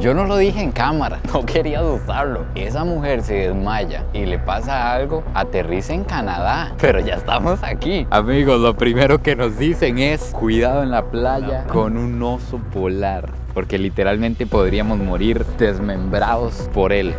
Yo no lo dije en cámara, no quería usarlo. Esa mujer se desmaya y le pasa algo, aterriza en Canadá, pero ya estamos aquí. Amigos, lo primero que nos dicen es cuidado en la playa con un oso polar, porque literalmente podríamos morir desmembrados por él.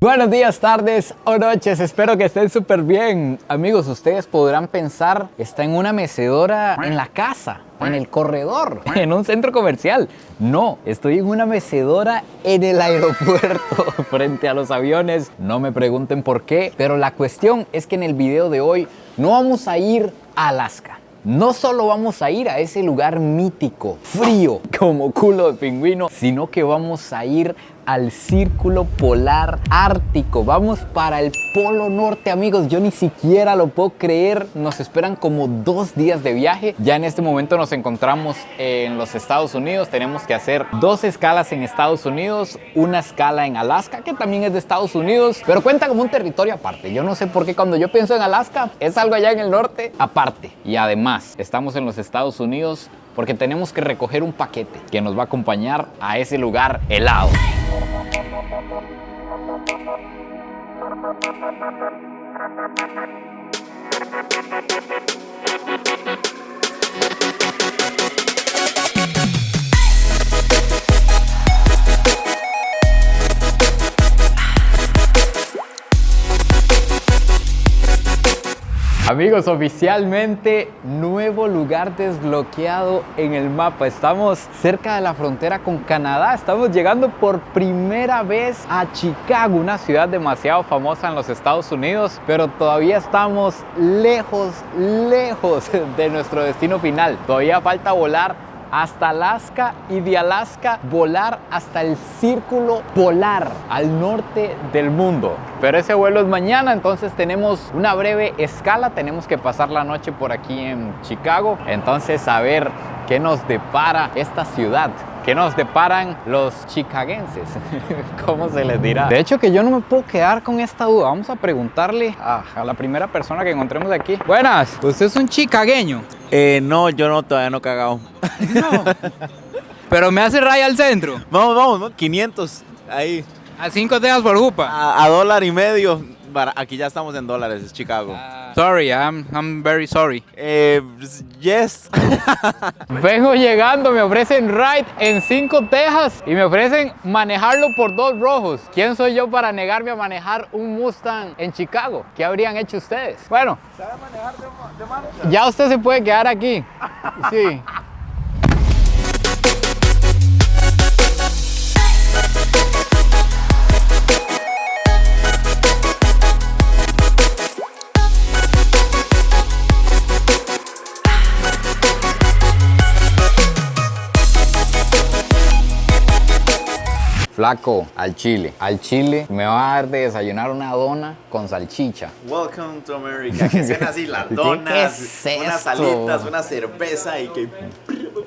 Buenos días, tardes o noches, espero que estén súper bien. Amigos, ustedes podrán pensar, está en una mecedora en la casa, en el corredor, en un centro comercial. No, estoy en una mecedora en el aeropuerto, frente a los aviones. No me pregunten por qué, pero la cuestión es que en el video de hoy no vamos a ir a Alaska. No solo vamos a ir a ese lugar mítico, frío, como culo de pingüino, sino que vamos a ir al Círculo Polar Ártico. Vamos para el Polo Norte, amigos. Yo ni siquiera lo puedo creer. Nos esperan como 2 días de viaje. Ya en este momento nos encontramos en los Estados Unidos. Tenemos que hacer 2 escalas en Estados Unidos, una escala en Alaska, que también es de Estados Unidos, pero cuenta como un territorio aparte. Yo no sé por qué cuando yo pienso en Alaska, es algo allá en el norte aparte. Y además, estamos en los Estados Unidos porque tenemos que recoger un paquete que nos va a acompañar a ese lugar helado. Amigos, oficialmente nuevo lugar desbloqueado en el mapa. Estamos cerca de la frontera con Canadá. Estamos llegando por primera vez a Chicago, una ciudad demasiado famosa en los Estados Unidos, pero todavía estamos lejos de nuestro destino final. Todavía falta volar hasta Alaska y de Alaska volar hasta el Círculo Polar al norte del mundo. Pero ese vuelo es mañana, entonces tenemos una breve escala. Tenemos que pasar la noche por aquí en Chicago. Entonces a ver qué nos depara esta ciudad. ¿Qué nos deparan los chicagenses? ¿Cómo se les dirá? De hecho que yo no me puedo quedar con esta duda. Vamos a preguntarle a la primera persona que encontremos aquí. Buenas, ¿usted es un chicagueño? No, yo no, todavía no he cagado. No. Pero me hace raya al centro. Vamos, 500 ahí. A 5 tejas por jupa. A $1.50. Aquí ya estamos en dólares, es Chicago. Sorry, I'm very sorry. Yes. Vengo llegando, me ofrecen ride en 5 tejas y me ofrecen manejarlo por 2 rojos. ¿Quién soy yo para negarme a manejar un Mustang en Chicago? ¿Qué habrían hecho ustedes? Bueno, ¿Sabe manejar de mano? ya usted se puede quedar aquí. Sí. Flaco, al chile me va a dar de desayunar una dona con salchicha. Welcome to America. Que sean así las donas, ¿Qué es unas esto? salitas, una cerveza y que...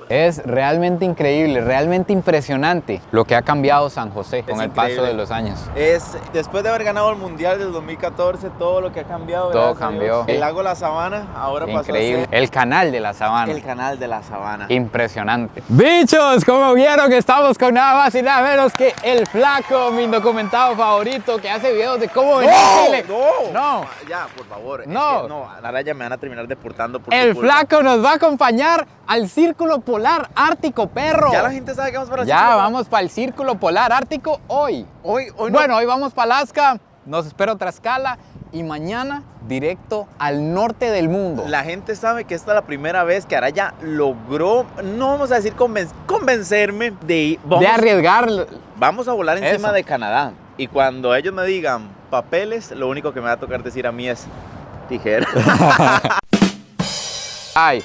Es realmente increíble, realmente impresionante lo que ha cambiado San José con el paso increíble. de los años. Es, después de haber ganado el Mundial del 2014, todo lo que ha cambiado. Todo gracias a cambió. Dios. El lago La Sabana ahora Increíble. pasó a ser El canal de la Sabana. el canal de La Sabana. Impresionante. Bichos, como vieron, estamos con nada más y nada menos que el Flaco, mi indocumentado favorito, que hace videos de cómo venir a Chile. No. Ya, por favor. No. Es que no, ahora ya me van a terminar deportando por El tu culpa. Flaco nos va a acompañar al Círculo Polar Ártico, perro. Ya la gente sabe que vamos para el Ya Círculo vamos para el Círculo Polar Ártico hoy. Hoy no. Bueno, hoy vamos para Alaska, nos espera otra escala y mañana directo al norte del mundo. La gente sabe que esta es la primera vez que Araya logró, no vamos a decir convencerme de ir. De arriesgar. Vamos a volar encima Eso. de Canadá. Y cuando ellos me digan papeles, lo único que me va a tocar decir a mí es tijera. Ay.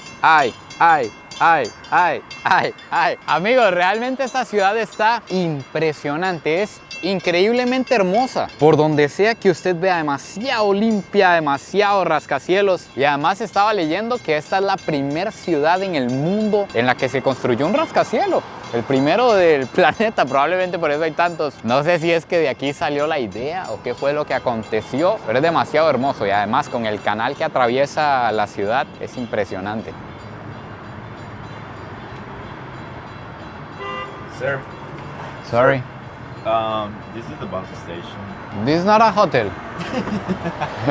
Amigos, realmente esta ciudad está impresionante. Es increíblemente hermosa. Por donde sea que usted vea, demasiado limpia, demasiado rascacielos. Y además estaba leyendo que esta es la primera ciudad en el mundo en la que se construyó un rascacielos. El primero del planeta, probablemente por eso hay tantos. No sé si es que de aquí salió la idea o qué fue lo que aconteció, pero es demasiado hermoso y además con el canal que atraviesa la ciudad es impresionante. Sir, Sorry. This is the bus station. This is not a hotel.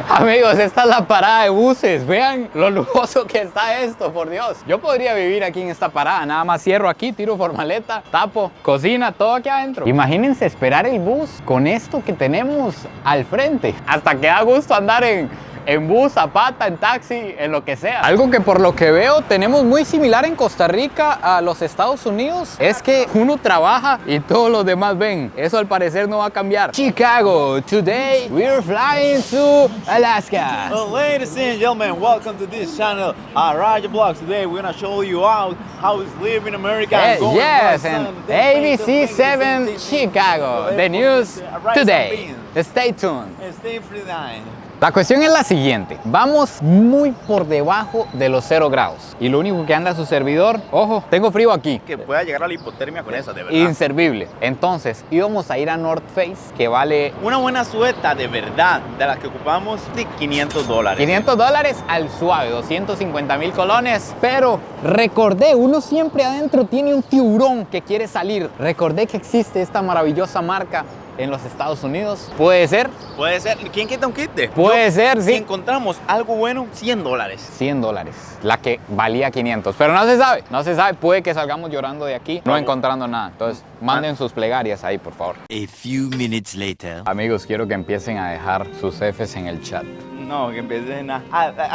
Amigos, esta es la parada de buses. Vean lo lujoso que está esto, por Dios. Yo podría vivir aquí en esta parada. Nada más cierro aquí, tiro por maleta, tapo, cocina, todo aquí adentro. Imagínense esperar el bus con esto que tenemos al frente. Hasta que da gusto andar en bus, a pata, en taxi, en lo que sea. Algo que por lo que veo tenemos muy similar en Costa Rica a los Estados Unidos es que uno trabaja y todos los demás ven. Eso al parecer no va a cambiar. Chicago, today we're flying to Alaska. Well, ladies and gentlemen, welcome to this channel, Raja Vlogs. Today we're gonna show you how it's living in America. Yes, and ABC 7 Chicago, the news today. Stay tuned. Stay free line. La cuestión es la siguiente, vamos muy por debajo de los 0 grados y lo único que anda su servidor, ojo, tengo frío aquí. Que pueda llegar a la hipotermia con esa, de verdad. Inservible. Entonces íbamos a ir a North Face, que vale una buena sueta de verdad, de las que ocupamos, de $500. $500 al suave, 250,000 colones. Pero recordé, uno siempre adentro tiene un tiburón que quiere salir. Recordé que existe esta maravillosa marca en los Estados Unidos. ¿Puede ser? Puede ser. ¿Quién quita un kit? Puede ser, sí. Si encontramos algo bueno, $100. $100. La que valía 500. Pero no se sabe. No se sabe. Puede que salgamos llorando de aquí, no encontrando nada. Entonces, manden sus plegarias ahí, por favor. A few minutes later. Amigos, quiero que empiecen a dejar sus Fs en el chat. No, que empiecen a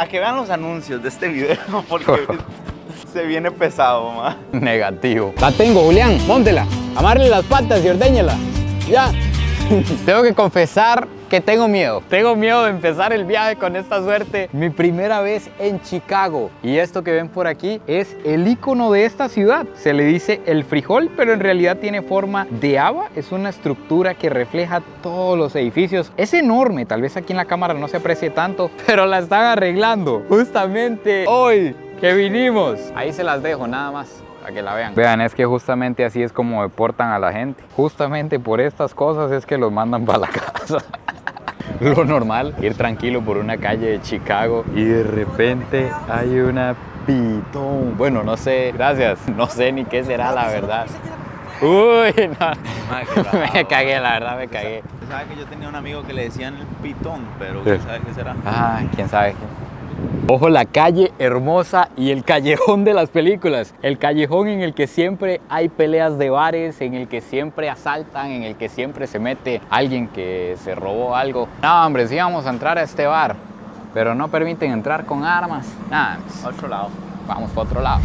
que vean los anuncios de este video, porque se viene pesado, ma. Negativo. La tengo, Julián. Móntela. Amarle las patas y ordéñela. Ya. Tengo que confesar que tengo miedo. Tengo miedo de empezar el viaje con esta suerte. Mi primera vez en Chicago. Y esto que ven por aquí es el icono de esta ciudad. Se le dice el frijol, pero en realidad tiene forma de haba. Es una estructura que refleja todos los edificios. Es enorme. Tal vez aquí en la cámara no se aprecie tanto, pero la están arreglando justamente hoy que vinimos. Ahí se las dejo nada más, para que la vean. Vean, es que justamente así es como deportan a la gente. Justamente por estas cosas es que los mandan para la casa. Lo normal, ir tranquilo por una calle de Chicago y de repente hay una pitón. Bueno, no sé, gracias. No sé ni qué será, la verdad. Uy, no. Me cagué, la verdad me cagué. ¿Sabes que yo tenía un amigo que le decían el pitón, pero quién sabe qué será? Ah, quién sabe. Ojo, la calle hermosa y el callejón de las películas. El callejón en el que siempre hay peleas de bares, en el que siempre asaltan, en el que siempre se mete alguien que se robó algo. No, hombre, sí vamos a entrar a este bar, pero no permiten entrar con armas. Nada, A otro lado. vamos para otro lado.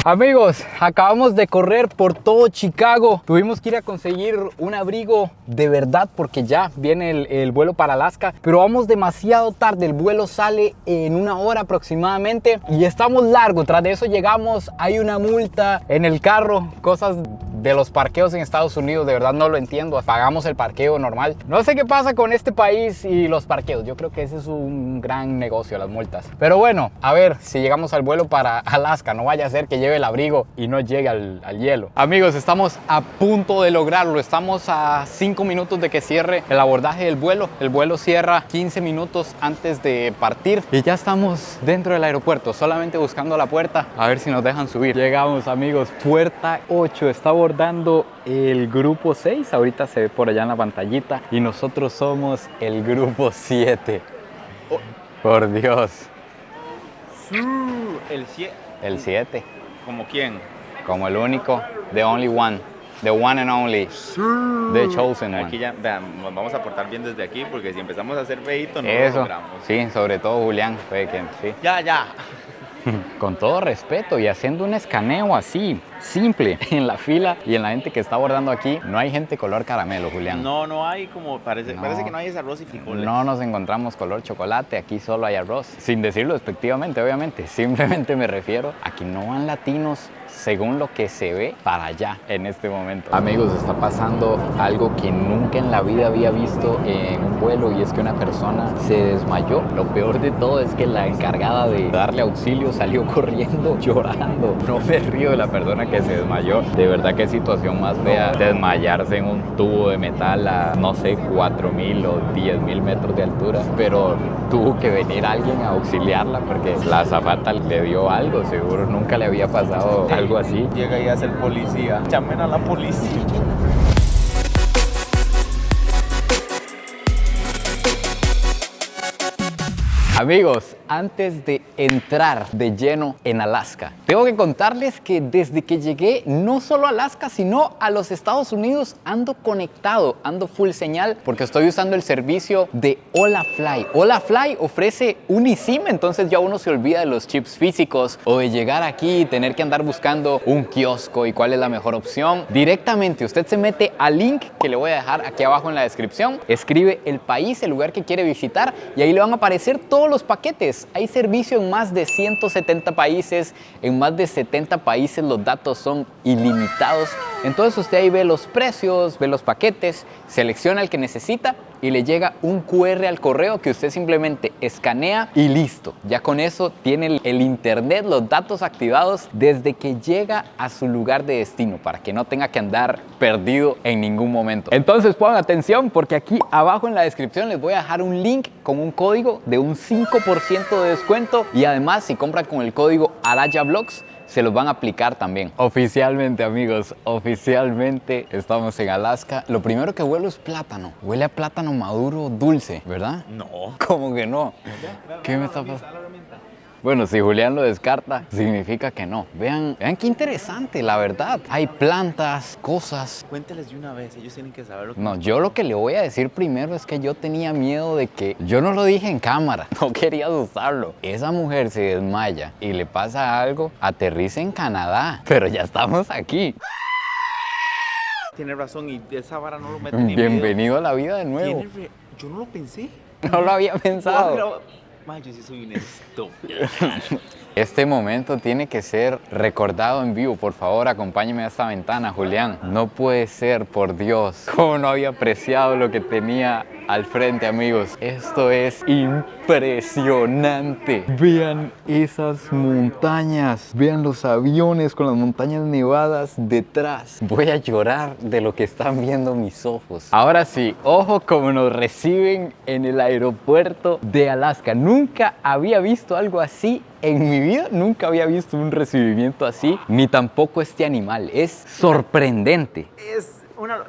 Amigos, acabamos de correr por todo Chicago. Tuvimos que ir a conseguir un abrigo de verdad porque ya viene el vuelo para Alaska. Pero vamos demasiado tarde, el vuelo sale en 1 hora aproximadamente y estamos largos. Tras de eso llegamos, hay una multa en el carro, cosas de los parqueos en Estados Unidos, de verdad no lo entiendo. Pagamos el parqueo normal. No sé qué pasa con este país y los parqueos. Yo creo que ese es un gran negocio, las multas. Pero bueno, a ver si llegamos al vuelo para Alaska. No vaya a ser que lleve el abrigo y no llegue al hielo. Amigos, estamos a punto de lograrlo. Estamos a 5 minutos de que cierre el abordaje del vuelo. El vuelo cierra 15 minutos antes de partir y ya estamos dentro del aeropuerto, solamente buscando la puerta a ver si nos dejan subir. Llegamos, amigos, puerta 8. Está abordando el grupo 6. Ahorita se ve por allá en la pantallita y nosotros somos el grupo 7. Por Dios. El 7. El 7. ¿Como quién? Como el único, the only one, the one and only, the chosen one. Aquí ya, vean, nos vamos a portar bien desde aquí porque si empezamos a hacer feíto no lo Eso, logramos. sí, sobre todo Julián, fue que sí. Ya. Con todo respeto y haciendo un escaneo así, simple, en la fila y en la gente que está abordando aquí, no hay gente color caramelo, Julián. No hay como, parece que no hay ese arroz y frijoles. No nos encontramos color chocolate, aquí solo hay arroz. Sin decirlo despectivamente, obviamente, simplemente me refiero a que no van latinos según lo que se ve, para allá en este momento. Amigos, está pasando algo que nunca en la vida había visto en un vuelo, y es que una persona se desmayó. Lo peor de todo es que la encargada de darle auxilio salió corriendo llorando. No me río de la persona que se desmayó. De verdad, qué situación más fea desmayarse en un tubo de metal a no sé 4.000 o 10.000 metros de altura, pero tuvo que venir alguien a auxiliarla porque la azafata le dio algo, seguro nunca le había pasado algo así. Llega y hace el policía. Llamen a la policía. Amigos, antes de entrar de lleno en Alaska, tengo que contarles que desde que llegué no solo a Alaska, sino a los Estados Unidos, ando conectado, ando full señal, porque estoy usando el servicio de HolaFly. HolaFly ofrece un eSIM, entonces ya uno se olvida de los chips físicos o de llegar aquí y tener que andar buscando un kiosco y cuál es la mejor opción. Directamente usted se mete al link que le voy a dejar aquí abajo en la descripción, escribe el país, el lugar que quiere visitar, y ahí le van a aparecer todos los paquetes. Hay servicio en más de 170 países, en más de 70 países los datos son ilimitados. Entonces usted ahí ve los precios, ve los paquetes, selecciona el que necesita y le llega un QR al correo que usted simplemente escanea y listo. Ya con eso tiene el internet, los datos activados desde que llega a su lugar de destino, para que no tenga que andar perdido en ningún momento. Entonces pongan atención, porque aquí abajo en la descripción les voy a dejar un link con un código de un 5% de descuento, y además si compran con el código ArayaVlogs se los van a aplicar también. Oficialmente, amigos, oficialmente estamos en Alaska. Lo primero que huelo es plátano. Huele a plátano maduro dulce, ¿verdad? No. ¿Cómo que no? ¿Qué me está pasando? Bueno, si Julián lo descarta, significa que no. Vean qué interesante, la verdad. Hay plantas, cosas. Cuénteles de una vez, ellos tienen que saber lo que... No, yo lo que le voy a decir primero es que yo tenía miedo de que... Yo no lo dije en cámara, no quería usarlo. Esa mujer se desmaya y le pasa algo, aterriza en Canadá. Pero ya estamos aquí. Tiene razón, y esa vara no lo mete ni Bienvenido a la vida de nuevo. Yo no lo pensé. No lo había pensado. Yo sí soy un estúpido. Este momento tiene que ser recordado en vivo. Por favor, acompáñeme a esta ventana, Julián. No puede ser, por Dios. Cómo no había apreciado lo que tenía al frente, amigos. Esto es impresionante. Vean esas montañas. Vean los aviones con las montañas nevadas detrás. Voy a llorar de lo que están viendo mis ojos. Ahora sí, ojo como nos reciben en el aeropuerto de Alaska. Nunca había visto algo así en mi vida. Nunca había visto un recibimiento así, ni tampoco este animal. Es sorprendente.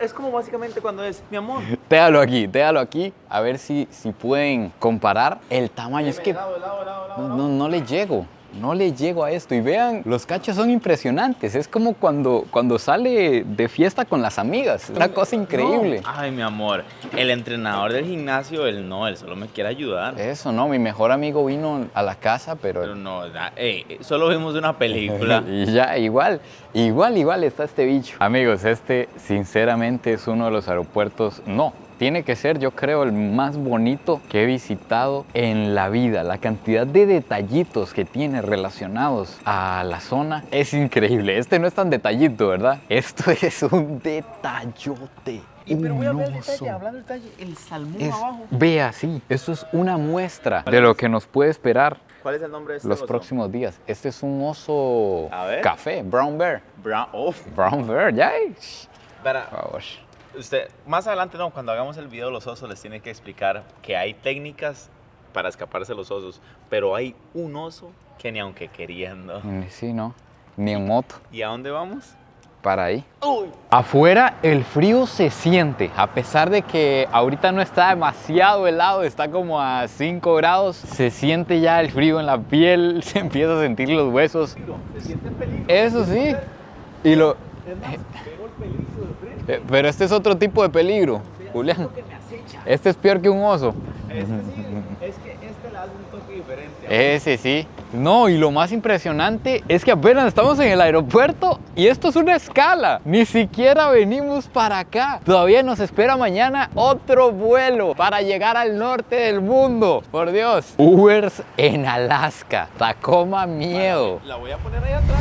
Es como básicamente cuando es, mi amor. Déjalo aquí, a ver si pueden comparar el tamaño. Es que no le llego. No le llego a esto. Y vean, los cachos son impresionantes. Es como cuando sale de fiesta con las amigas. Una cosa increíble. No. Ay, mi amor, el entrenador del gimnasio, él solo me quiere ayudar. Eso no, mi mejor amigo vino a la casa, pero no, solo vimos una película. Y ya, igual está este bicho. Amigos, este sinceramente es uno de los aeropuertos, tiene que ser, yo creo, el más bonito que he visitado en la vida. La cantidad de detallitos que tiene relacionados a la zona es increíble. Este no es tan detallito, ¿verdad? Esto es un detallote. Pero voy a ver el detalle, hablando del detalle, el salmón abajo. Vea, sí, esto es una muestra de lo que nos puede esperar. ¿Cuál es el nombre de este los oso? Próximos días. Este es un oso café, brown bear. Brown bear, ya. Por favor. Usted, más adelante, cuando hagamos el video de los osos, les tiene que explicar que hay técnicas para escaparse de los osos, pero hay un oso que ni aunque queriendo. Sí, no, ni en moto. ¿Y a dónde vamos? Para ahí. Afuera el frío se siente, a pesar de que ahorita no está demasiado helado, está como a 5 grados, se siente ya el frío en la piel, se empieza a sentir los huesos. Se siente el peligro. Eso sí. Y lo... Pero este es otro tipo de peligro, Julián. Este es peor que un oso. Es que este le hace un toque diferente. Ese sí. No, y lo más impresionante es que apenas estamos en el aeropuerto y esto es una escala. Ni siquiera venimos para acá. Todavía nos espera mañana otro vuelo para llegar al norte del mundo. Por Dios. Ubers en Alaska. Tacoma, miedo. La voy a poner ahí atrás.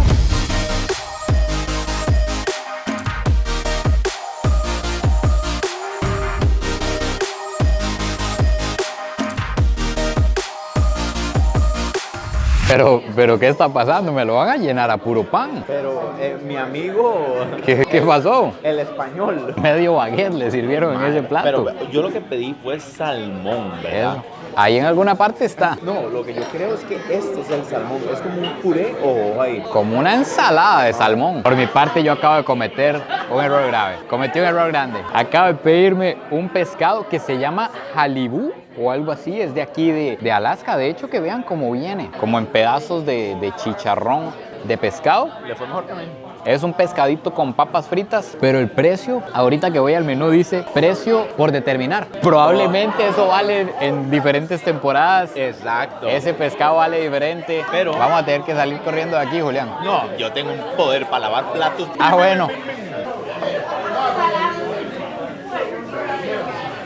Pero ¿qué está pasando? Me lo van a llenar a puro pan. Pero mi amigo, ¿Qué pasó? el español. Medio baguette le sirvieron en ese plato. Pero yo lo que pedí fue salmón, ¿verdad? Eso. Ahí en alguna parte está. No, lo que yo creo es que este es el salmón. Es como un puré o ahí. Como una ensalada de salmón. Por mi parte, yo acabo de cometer un error grave. Cometí un error grande. Acabo de pedirme un pescado que se llama halibú o algo así. Es de aquí, de Alaska. De hecho, que vean cómo viene. Como en pedazos de chicharrón de pescado. Le fue mejor que a mí. Es un pescadito con papas fritas, pero el precio, ahorita que voy al menú, dice precio por determinar. Probablemente eso vale en diferentes temporadas. Exacto. Ese pescado vale diferente. Pero vamos a tener que salir corriendo de aquí, Julián. no, yo tengo un poder para lavar platos. Ah, bueno.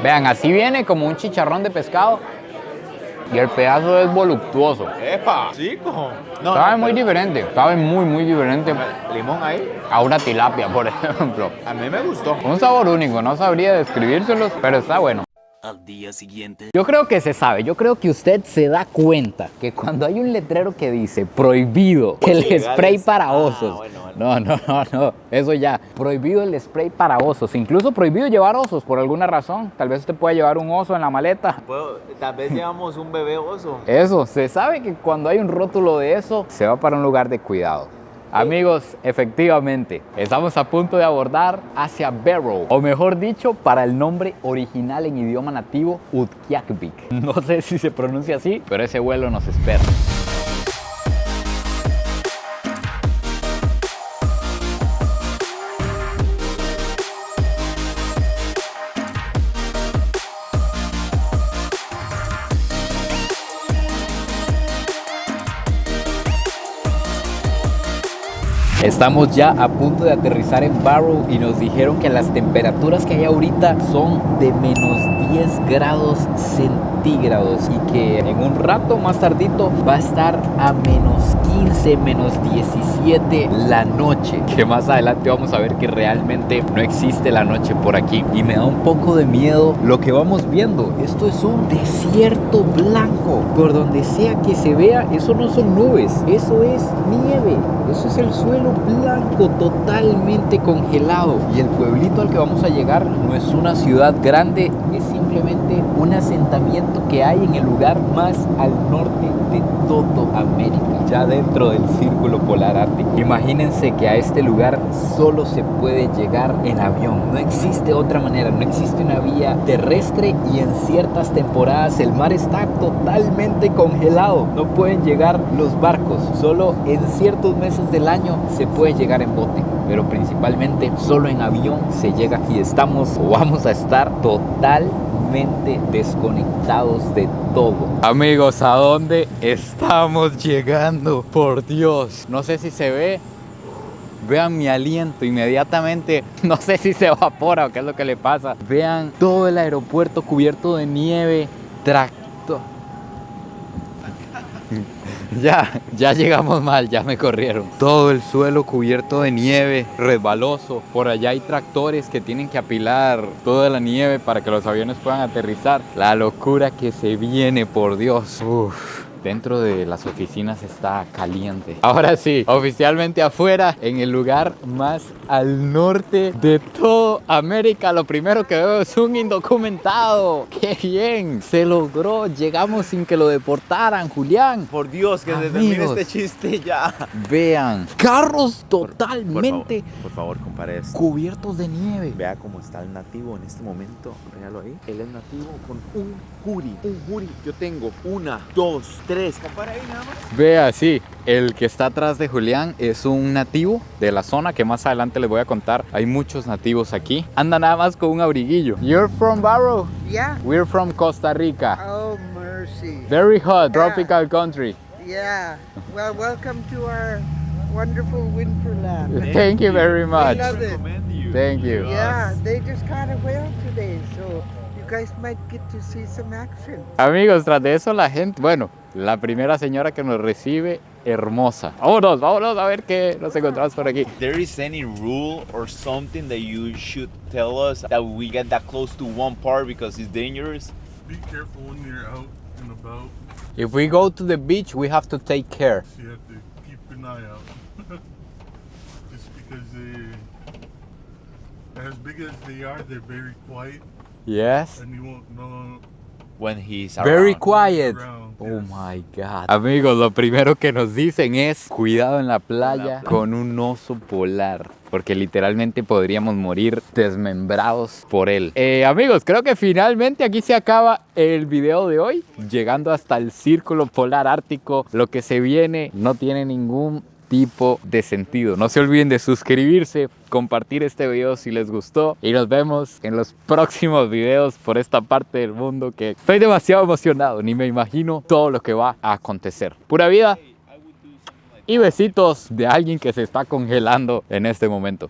Vean, así viene como un chicharrón de pescado. Y el pedazo es voluptuoso. ¡Epa! Chico. No, Sabe no, muy diferente. Sabe muy diferente limón ahí. a una tilapia, por ejemplo. A mí me gustó. Un sabor único, no sabría describírselos, pero está bueno. Al día siguiente. Yo creo que se sabe, yo creo que usted se da cuenta que cuando hay un letrero que dice prohibido el spray para osos. Bueno. No, eso ya. Prohibido el spray para osos, incluso prohibido llevar osos por alguna razón. Tal vez usted pueda llevar un oso en la maleta. Tal vez llevamos un bebé oso. Eso, se sabe que cuando hay un rótulo de eso, se va para un lugar de cuidado. Amigos, efectivamente, estamos a punto de abordar hacia Barrow, o mejor dicho, para el nombre original en idioma nativo, Utqiagvik. No sé si se pronuncia así, pero ese vuelo nos espera. Estamos ya a punto de aterrizar en Barrow y nos dijeron que las temperaturas que hay ahorita son de menos 10 grados centígrados y que en un rato más tardito va a estar a menos 15, menos 17 la noche. Que más adelante vamos a ver que realmente no existe la noche por aquí. Y me da un poco de miedo lo que vamos viendo. Esto es un desierto blanco. Por donde sea que se vea, eso no son nubes, eso es nieve. Eso es el suelo blanco, totalmente congelado. Y el pueblito al que vamos a llegar no es una ciudad grande, es simplemente un asentamiento que hay en el lugar más al norte de todo América, ya dentro del círculo polar ártico. Imagínense que a este lugar solo se puede llegar en avión. No existe otra manera, no existe una vía terrestre y en ciertas temporadas el mar está totalmente congelado. No pueden llegar los barcos, solo en ciertos meses del año se puede llegar en bote, pero principalmente solo en avión se llega aquí. Estamos o vamos a estar totalmente desconectados de todo. Amigos, ¿a dónde estamos llegando? Por Dios, no sé si se ve. Vean mi aliento inmediatamente, no sé si se evapora o qué es lo que le pasa. Vean todo el aeropuerto cubierto de nieve, tractor. Ya llegamos mal, ya me corrieron. Todo el suelo cubierto de nieve, resbaloso. Por allá hay tractores que tienen que apilar toda la nieve para que los aviones puedan aterrizar. La locura que se viene, por Dios. Uf. Dentro de las oficinas está caliente. Ahora sí, oficialmente afuera, en el lugar más al norte de toda América. Lo primero que veo es un indocumentado. ¡Qué bien! Se logró. Llegamos sin que lo deportaran, Julián. Por Dios, que se termine este chiste ya. Vean, carros totalmente Por favor, compare esto. cubiertos de nieve. Vea cómo está el nativo en este momento. Véalo ahí. Él es nativo con un juri. Yo tengo 1, 2, 3. Compara ahí nada más. Vea, sí, el que está atrás de Julián es un nativo de la zona que más adelante les voy a contar. Hay muchos nativos aquí. Anda nada más con un abriguillo. You're from Barrow? Yeah. We're from Costa Rica. Oh, mercy. Very hot, tropical country. Yeah. Well, welcome to our wonderful winterland. Thank you very much. love it. Thank you. Yeah, they just caught a whale today, so you guys might get to see some action. Amigos, tras de eso la gente, bueno, la primera señora que nos recibe, hermosa. Vámonos a ver qué nos encontramos por aquí. There is any rule or something that you should tell us that we get that close to one part because it's dangerous? Be careful when you're out in a boat. If we go to the beach, we have to take care. So you have to keep an eye out. Just because as big as they are, they're very quiet, Yes. and you won't know. When he's Very around. quiet. Around, Oh yes. my God. Amigos, lo primero que nos dicen es cuidado en la playa con un oso polar. Porque literalmente podríamos morir desmembrados por él. Amigos, creo que finalmente aquí se acaba el video de hoy. Llegando hasta el círculo polar ártico. Lo que se viene no tiene ningún tipo de sentido. No se olviden de suscribirse, compartir este video si les gustó y nos vemos en los próximos videos por esta parte del mundo que estoy demasiado emocionado, ni me imagino todo lo que va a acontecer. Pura vida y besitos de alguien que se está congelando en este momento.